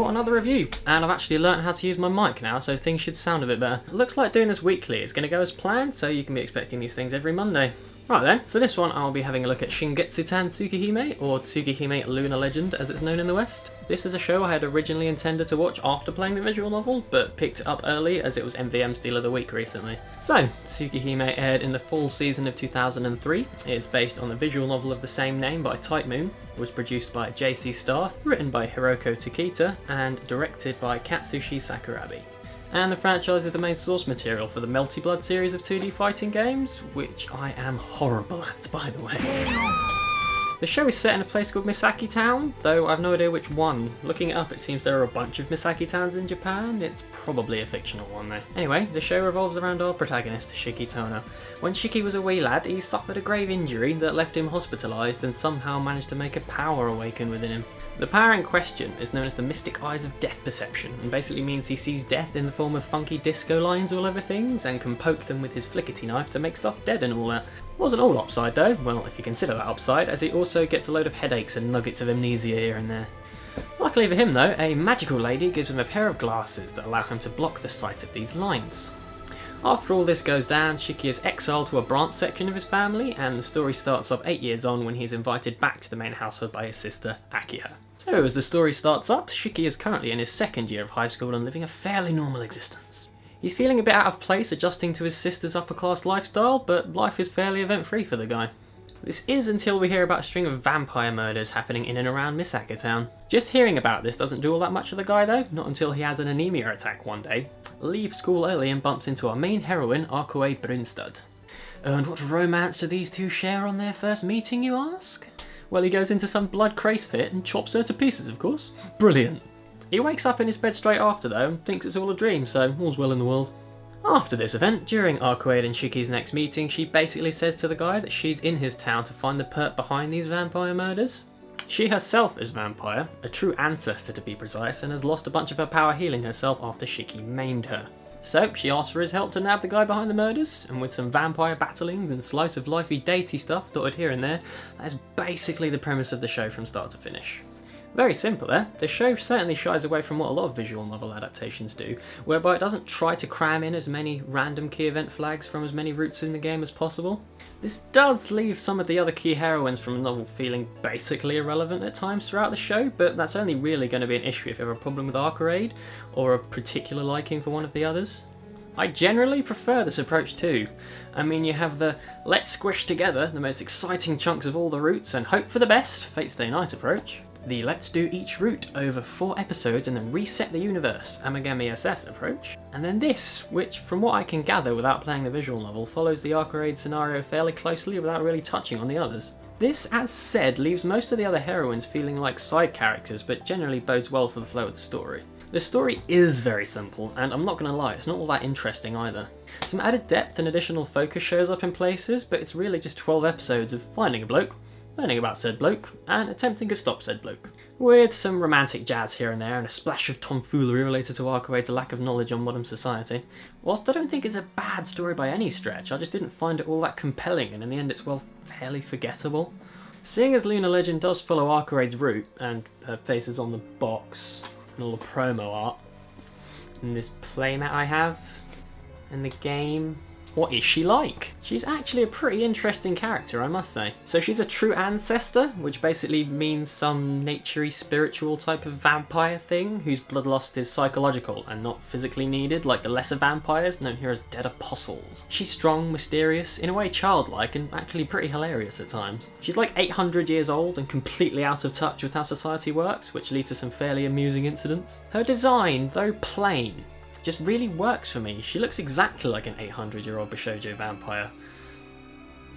for another review, and I've actually learnt how to use my mic now, so things should sound a bit better. It looks like doing this weekly is going to go as planned, so you can be expecting these things every Monday. Right then, for this one I'll be having a look at Shingetsu-tan Tsukihime, or Tsukihime Lunar Legend as it's known in the West. This is a show I had originally intended to watch after playing the visual novel, but picked it up early as it was MVM's Deal of the Week recently. So, Tsukihime aired in the fall season of 2003. It's based on the visual novel of the same name by Type Moon, was produced by J.C.Staff, written by Hiroko Takita, and directed by Katsushi Sakuragi. And the franchise is the main source material for the Melty Blood series of 2D fighting games, which I am horrible at, by the way. The show is set in a place called Misaki Town, though I've no idea which one. Looking it up, it seems there are a bunch of Misaki Towns in Japan. It's probably a fictional one though. Anyway, the show revolves around our protagonist, Shiki Tono. When Shiki was a wee lad, he suffered a grave injury that left him hospitalised and somehow managed to make a power awaken within him. The power in question is known as the Mystic Eyes of Death Perception, and basically means he sees death in the form of funky disco lines all over things, and can poke them with his flickety knife to make stuff dead and all that. Wasn't all upside though, well if you consider that upside, as he also gets a load of headaches and nuggets of amnesia here and there. Luckily for him though, a magical lady gives him a pair of glasses that allow him to block the sight of these lines. After all this goes down, Shiki is exiled to a branch section of his family, and the story starts up 8 years on when he is invited back to the main household by his sister, Akiha. So as the story starts up, Shiki is currently in his second year of high school and living a fairly normal existence. He's feeling a bit out of place adjusting to his sister's upper class lifestyle, but life is fairly event free for the guy. This is until we hear about a string of vampire murders happening in and around Misaki Town. Just hearing about this doesn't do all that much for the guy though, not until he has an anemia attack one day, leaves school early and bumps into our main heroine, Arkue Brunstad. And what romance do these two share on their first meeting, you ask? Well, he goes into some blood-crazed fit and chops her to pieces, of course. Brilliant. He wakes up in his bed straight after though and thinks it's all a dream, so all's well in the world. After this event, during Arkue and Shiki's next meeting, she basically says to the guy that she's in his town to find the perp behind these vampire murders. She herself is vampire, a true ancestor to be precise, and has lost a bunch of her power healing herself after Shiki maimed her. So she asks for his help to nab the guy behind the murders, and with some vampire battlings and slice of lifey deity stuff dotted here and there, that is basically the premise of the show from start to finish. Very simple there. The show certainly shies away from what a lot of visual novel adaptations do, whereby it doesn't try to cram in as many random key event flags from as many routes in the game as possible. This does leave some of the other key heroines from the novel feeling basically irrelevant at times throughout the show, but that's only really going to be an issue if you have a problem with Arcade, or a particular liking for one of the others. I generally prefer this approach too. I mean, you have the let's squish together the most exciting chunks of all the routes and hope for the best, Fate Stay Night approach. The let's do each route over 4 episodes and then reset the universe, Amagami SS approach. And then this, which from what I can gather without playing the visual novel, follows the Arcade scenario fairly closely without really touching on the others. This, as said, leaves most of the other heroines feeling like side characters, but generally bodes well for the flow of the story. The story is very simple, and I'm not going to lie, it's not all that interesting either. Some added depth and additional focus shows up in places, but it's really just 12 episodes of finding a bloke, learning about said bloke, and attempting to stop said bloke. With some romantic jazz here and there, and a splash of tomfoolery related to Arcade's lack of knowledge on modern society. Whilst I don't think it's a bad story by any stretch, I just didn't find it all that compelling, and in the end it's, well, fairly forgettable. Seeing as Lunar Legend does follow Arcade's route, and her face is on the box, and all the promo art, and this playmat I have, and the game. What is she like? She's actually a pretty interesting character, I must say. So she's a true ancestor, which basically means some naturey spiritual type of vampire thing, whose bloodlust is psychological and not physically needed, like the lesser vampires known here as dead apostles. She's strong, mysterious, in a way childlike, and actually pretty hilarious at times. She's like 800 years old and completely out of touch with how society works, which leads to some fairly amusing incidents. Her design, though plain, just really works for me. She looks exactly like an 800-year-old Bishoujo vampire.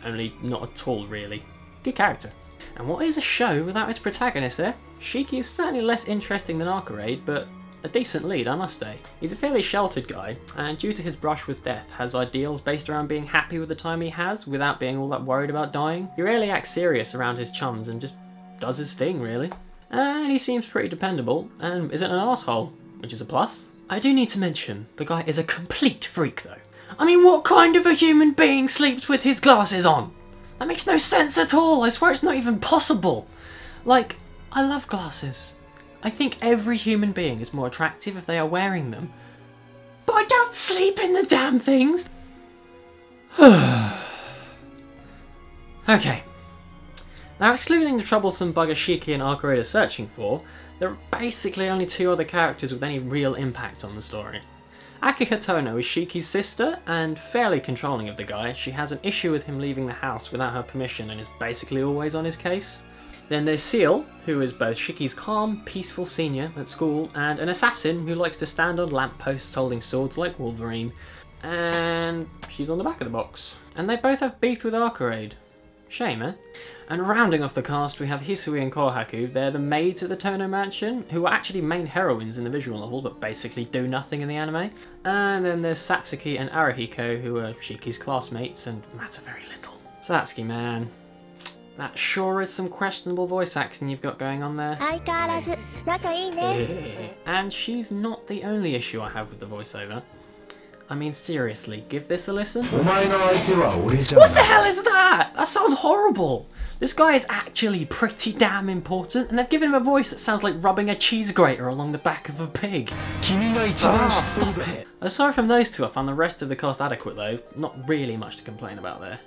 Only not at all, really. Good character. And what is a show without its protagonist there? Shiki is certainly less interesting than Arcade, but a decent lead, I must say. He's a fairly sheltered guy, and due to his brush with death, has ideals based around being happy with the time he has, without being all that worried about dying. He rarely acts serious around his chums, and just does his thing, really. And he seems pretty dependable, and isn't an asshole, which is a plus. I do need to mention, the guy is a complete freak though. I mean, what kind of a human being sleeps with his glasses on? That makes no sense at all, I swear it's not even possible. Like, I love glasses. I think every human being is more attractive if they are wearing them. But I don't sleep in the damn things! Okay. Now, excluding the troublesome bugger Shiki and Arcade are searching for, there are basically only 2 other characters with any real impact on the story. Aki Hatono is Shiki's sister, and fairly controlling of the guy. She has an issue with him leaving the house without her permission and is basically always on his case. Then there's Seal, who is both Shiki's calm, peaceful senior at school, and an assassin who likes to stand on lampposts holding swords like Wolverine. And she's on the back of the box. And they both have beef with Arcade. Shame, eh? And rounding off the cast, we have Hisui and Kohaku. They're the maids at the Tono Mansion, who are actually main heroines in the visual novel, but basically do nothing in the anime. And then there's Satsuki and Arahiko, who are Shiki's classmates and matter very little. Satsuki, man. That sure is some questionable voice acting you've got going on there. And she's not the only issue I have with the voiceover. I mean, seriously, give this a listen. What the hell is that? That sounds horrible. This guy is actually pretty damn important, and they've given him a voice that sounds like rubbing a cheese grater along the back of a pig. Ah, stop it. Aside from those 2, I found the rest of the cast adequate though. Not really much to complain about there.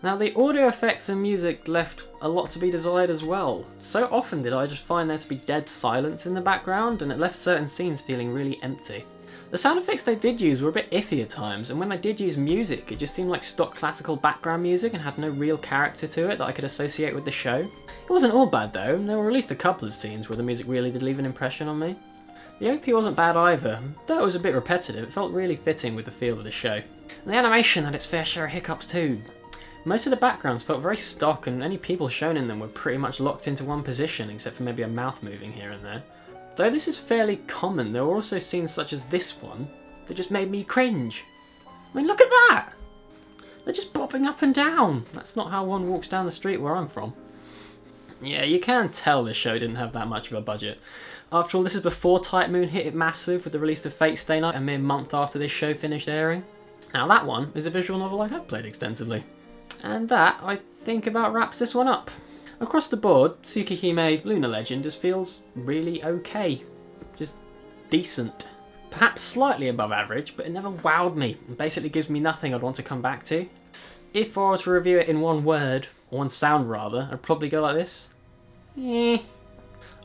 Now, the audio effects and music left a lot to be desired as well. So often did I just find there to be dead silence in the background, and it left certain scenes feeling really empty. The sound effects they did use were a bit iffy at times, and when they did use music, it just seemed like stock classical background music and had no real character to it that I could associate with the show. It wasn't all bad though, and there were at least a couple of scenes where the music really did leave an impression on me. The OP wasn't bad either, though it was a bit repetitive. It felt really fitting with the feel of the show. And the animation had its fair share of hiccups too. Most of the backgrounds felt very stock, and any people shown in them were pretty much locked into one position, except for maybe a mouth moving here and there. Though this is fairly common, there were also scenes such as this one that just made me cringe. I mean, look at that! They're just bobbing up and down. That's not how one walks down the street where I'm from. Yeah, you can tell this show didn't have that much of a budget. After all, this is before Type Moon hit it massive with the release of Fate Stay Night a mere month after this show finished airing. Now that one is a visual novel I have played extensively. And that, I think, about wraps this one up. Across the board, Tsukihime Lunar Legend just feels really okay. Just decent. Perhaps slightly above average, but it never wowed me and basically gives me nothing I'd want to come back to. If I were to review it in one word, or one sound rather, I'd probably go like this. Eh.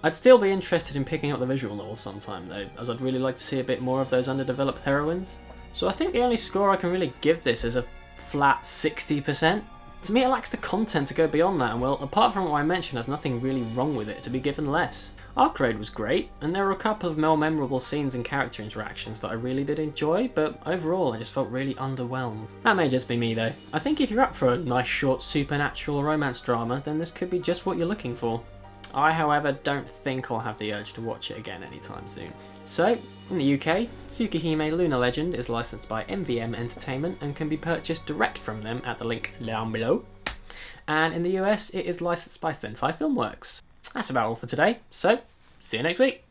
I'd still be interested in picking up the visual novel sometime though, as I'd really like to see a bit more of those underdeveloped heroines. So I think the only score I can really give this is a flat 60%. To me, it lacks the content to go beyond that, and well, apart from what I mentioned, there's nothing really wrong with it to be given less. Arcade was great, and there were a couple of more memorable scenes and character interactions that I really did enjoy, but overall I just felt really underwhelmed. That may just be me though. I think if you're up for a nice short supernatural romance drama, then this could be just what you're looking for. I, however, don't think I'll have the urge to watch it again anytime soon. So, in the UK, Tsukihime Lunar Legend is licensed by MVM Entertainment and can be purchased direct from them at the link down below. And in the US, it is licensed by Sentai Filmworks. That's about all for today, so see you next week.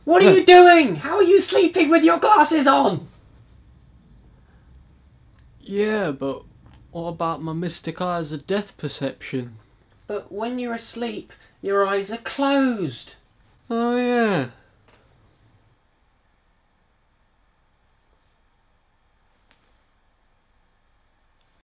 What are you doing? How are you sleeping with your glasses on? Yeah, but what about my mystic eyes of death perception? But when you're asleep, your eyes are closed. Oh yeah.